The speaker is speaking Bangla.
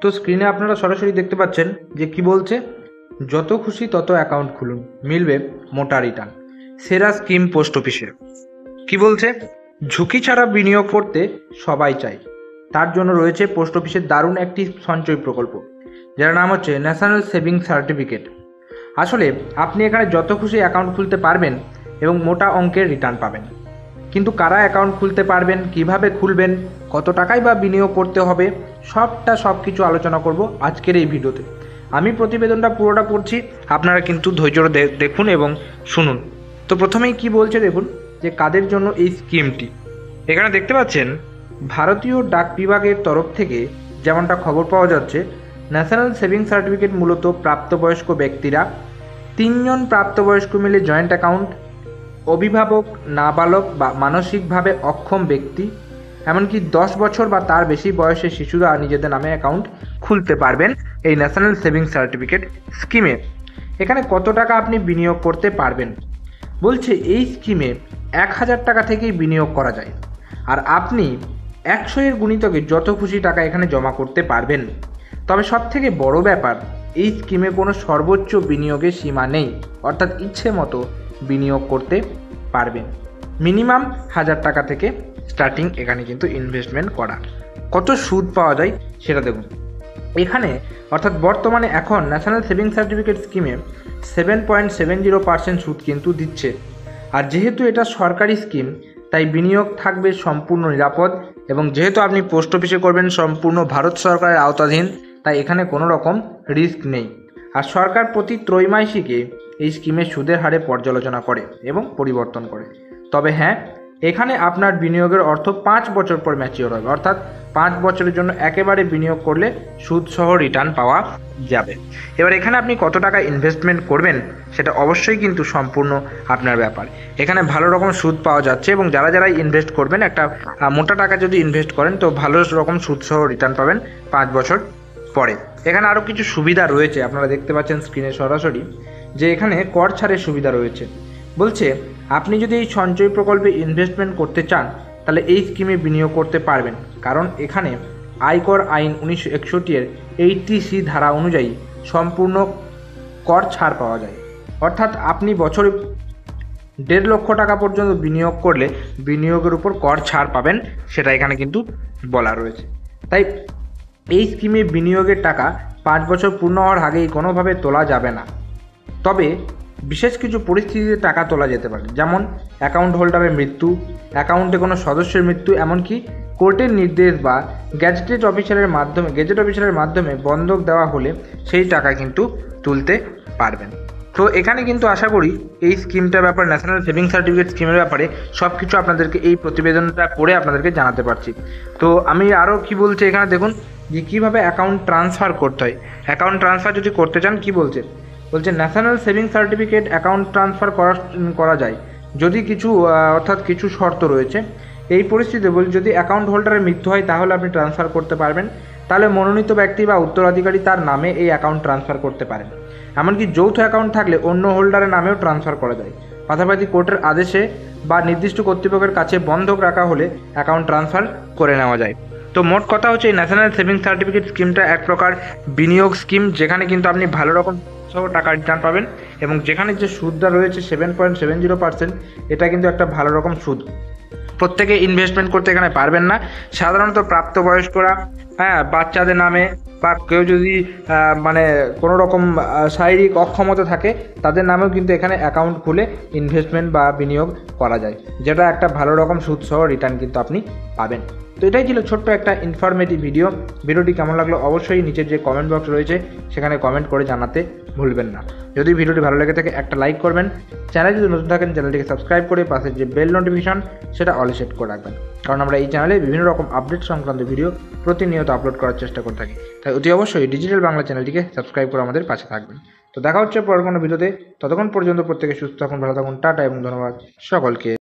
তো স্ক্রিনে আপনারা সরাসরি দেখতে পাচ্ছেন যে কি বলছে, যত খুশি তত অ্যাকাউন্ট খুলুন, মিলবে মোটা রিটার্ন। সেরা স্কিম পোস্ট অফিসে। কি বলছে, ঝুঁকি ছাড়া বিনিয়োগ করতে সবাই চায়, তার জন্য রয়েছে পোস্ট অফিসের দারুণ একটি সঞ্চয় প্রকল্প, যার নাম হচ্ছে ন্যাশনাল সেভিংস সার্টিফিকেট। আসলে আপনি এখানে যত খুশি অ্যাকাউন্ট খুলতে পারবেন এবং মোটা অঙ্কের রিটার্ন পাবেন। কিন্তু কারা অ্যাকাউন্ট খুলতে পারবেন, কিভাবে খুলবেন, কত টাকাই বা বিনিয়োগ করতে হবে, সব কিছু আলোচনা করব আজকের এই ভিডিওতে। আমি প্রতিবেদনটা পুরোটা পড়ছি, আপনারা কিন্তু ধৈর্য দেখুন এবং শুনুন। তো প্রথমেই কি বলছে দেখুন, যে কাদের জন্য এই স্কিমটি। এখানে দেখতে পাচ্ছেন ভারতীয় ডাক বিভাগের তরফ থেকে যেমনটা খবর পাওয়া যাচ্ছে, ন্যাশনাল সেভিংস সার্টিফিকেট মূলত প্রাপ্তবয়স্ক ব্যক্তিরা, 3 জন প্রাপ্তবয়স্ক মিলে জয়েন্ট অ্যাকাউন্ট, অভিভাবক, নাবালক বা মানসিকভাবে অক্ষম ব্যক্তি, এমনকি 10 বছর বা তার বেশি বয়সের শিশুরা নিজেদের নামে অ্যাকাউন্ট খুলতে পারবেন এই ন্যাশনাল সেভিংস সার্টিফিকেট স্কিমে। এখানে কত টাকা আপনি বিনিয়োগ করতে পারবেন বলছে, এই স্কিমে 1000 টাকা থেকেই বিনিয়োগ করা যায়। আর আপনি 100 এর গুণিতকে যত খুশি টাকা এখানে জমা করতে পারবেন। তবে সবথেকে বড় ব্যাপার, এই স্কিমে কোনো সর্বোচ্চ বিনিয়োগের সীমা নেই, অর্থাৎ ইচ্ছে মতো বিনিয়োগ করতে পারবেন। মিনিমাম 1000 টাকা থেকে স্টার্টিং এখানে কিন্তু ইনভেস্টমেন্ট করা। কত সুদ পাওয়া যায় সেটা দেখুন এখানে, অর্থাৎ বর্তমানে এখন ন্যাশনাল সেভিংস সার্টিফিকেট স্কিমে 7.70% সুদ কিন্তু দিচ্ছে। আর যেহেতু এটা সরকারি স্কিম, তাই বিনিয়োগ থাকবে সম্পূর্ণ নিরাপদ, এবং যেহেতু আপনি পোস্ট অফিসে করবেন সম্পূর্ণ ভারত সরকারের আওতাধীন, তাই এখানে কোনো রকম রিস্ক নেই। আর সরকার প্রতি ত্রৈমাসিকে এই স্কিমের সুদের হারে পর্যালোচনা করে এবং পরিবর্তন করে। তবে হ্যাঁ, এখানে আপনার বিনিয়োগের অর্থ 5 বছর পর ম্যাচিওর হবে, অর্থাৎ 5 বছরের জন্য একেবারে বিনিয়োগ করলে সুদসহ রিটার্ন পাওয়া যাবে। এবার এখানে আপনি কত টাকা ইনভেস্টমেন্ট করবেন সেটা অবশ্যই কিন্তু সম্পূর্ণ আপনার ব্যাপার। এখানে ভালো রকম সুদ পাওয়া যাচ্ছে, এবং যারা ইনভেস্ট করবেন, একটা মোটা টাকা যদি ইনভেস্ট করেন তো ভালো রকম সুদসহ রিটার্ন পাবেন 5 বছর পরে। এখানে আরও কিছু সুবিধা রয়েছে, আপনারা দেখতে পাচ্ছেন স্ক্রিনে সরাসরি, যে এখানে কর ছাড়ের সুবিধা রয়েছে। বলছে আপনি যদি এই সঞ্চয় প্রকল্পে ইনভেস্টমেন্ট করতে চান, তাহলে এই স্কিমে বিনিয়োগ করতে পারবেন, কারণ এখানে আয়কর আইন 1961 এর 80C ধারা অনুযায়ী সম্পূর্ণ কর ছাড় পাওয়া যায়। অর্থাৎ আপনি বছরে 1.5 লক্ষ টাকা পর্যন্ত বিনিয়োগ করলে বিনিয়োগের উপর কর ছাড় পাবেন, সেটা এখানে কিন্তু বলা রয়েছে। তাই এই স্কিমে বিনিয়োগের টাকা 5 বছর পূর্ণ হওয়ার আগেই কোনোভাবে তোলা যাবে না। তবে বিশেষ কিছু পরিস্থিতিতে টাকা তোলা যেতে পারে, যেমন অ্যাকাউন্ট হোল্ডারের মৃত্যু, অ্যাকাউন্টে কোনো সদস্যের মৃত্যু, এমনকি কোর্টের নির্দেশ বা গেজেট অফিসারের মাধ্যমে বন্ধক দেওয়া হলে সেই টাকা কিন্তু তুলতে পারবেন। তো এখানে কিন্তু আশা করি এই স্কিমটার ব্যাপারে, ন্যাশনাল সেভিংস সার্টিফিকেট স্কিমের ব্যাপারে সব কিছু আপনাদেরকে এই প্রতিবেদনটা পড়ে আপনাদেরকে জানাতে পারছি। তো আমি আরও কি বলছি এখানে দেখুন, যে কীভাবে অ্যাকাউন্ট ট্রান্সফার করতে হয়। অ্যাকাউন্ট ট্রান্সফার যদি করতে চান, কি বলছে national savings certificate account transfer করা যায় যদি কিছু শর্ত রয়েছে। এই পরিস্থিতিতে যদি অ্যাকাউন্ট হোল্ডারের মৃত্যু হয়, তাহলে আপনি ট্রান্সফার করতে পারবেন। তাহলে মনোনীত ব্যক্তি বা উত্তরাধিকারী তার নামে এই অ্যাকাউন্ট ট্রান্সফার করতে পারেন। এমনকি যৌথ অ্যাকাউন্ট থাকলে অন্য হোল্ডারের নামেও ট্রান্সফার করা যায়। পাশাপাশি কোর্টের আদেশে বা নির্দিষ্ট কর্তৃপক্ষের কাছে বন্ধক রাখা হলে অ্যাকাউন্ট ট্রান্সফার করে নেওয়া যায়। তো মোট কথা হচ্ছে, এই ন্যাশনাল সেভিংস সার্টিফিকেট স্কিমটা এক প্রকার বিনিয়োগ স্কিম, যেখানে কিন্তু আপনি ভালো রকম সহ টাকা রিটার্ন পাবেন, এবং যেখানে যে সুদটা রয়েছে 7.70%, এটা কিন্তু একটা ভালো রকম সুদ। প্রত্যেকে ইনভেস্টমেন্ট করতে এখানে পারবেন না, সাধারণত প্রাপ্তবয়স্করা, বাচ্চাদের নামে, বা কেউ যদি কোনো রকম শারীরিক অক্ষমতা থাকে তাদের নামেও কিন্তু এখানে অ্যাকাউন্ট খুলে ইনভেস্টমেন্ট বা বিনিয়োগ করা যায়, যেটা একটা ভালো রকম সুদসহ রিটার্ন কিন্তু আপনি পাবেন। তো এটাই ছিল ছোট্ট একটা ইনফরমেটিভ ভিডিওটি কেমন লাগলো অবশ্যই নিচের যে কমেন্ট বক্স রয়েছে সেখানে কমেন্ট করে জানাতে ভুলবেন না। যদি ভিডিওটি ভালো লেগে থাকে একটা লাইক করবেন, চ্যানেল যদি নতুন থাকেন চ্যানেলটিকে সাবস্ক্রাইব করে পাশের যে বেল নোটিফিকেশন সেটা অলে সেট করে রাখবেন, কারণ আমরা এই চ্যানেলে বিভিন্ন রকম আপডেট সংক্রান্ত ভিডিও প্রতিনিয়ত আপলোড করার চেষ্টা করে থাকি। তাই অতি অবশ্যই ডিজিটাল বাংলা চ্যানেলটিকে সাবস্ক্রাইব করে আমাদের পাশে থাকবেন। তো দেখা হচ্ছে পরের কোনো ভিডিওতে, ততক্ষণ পর্যন্ত প্রত্যেকে সুস্থ থাকুন, ভালো থাকুন, টাটা এবং ধন্যবাদ সকলকে।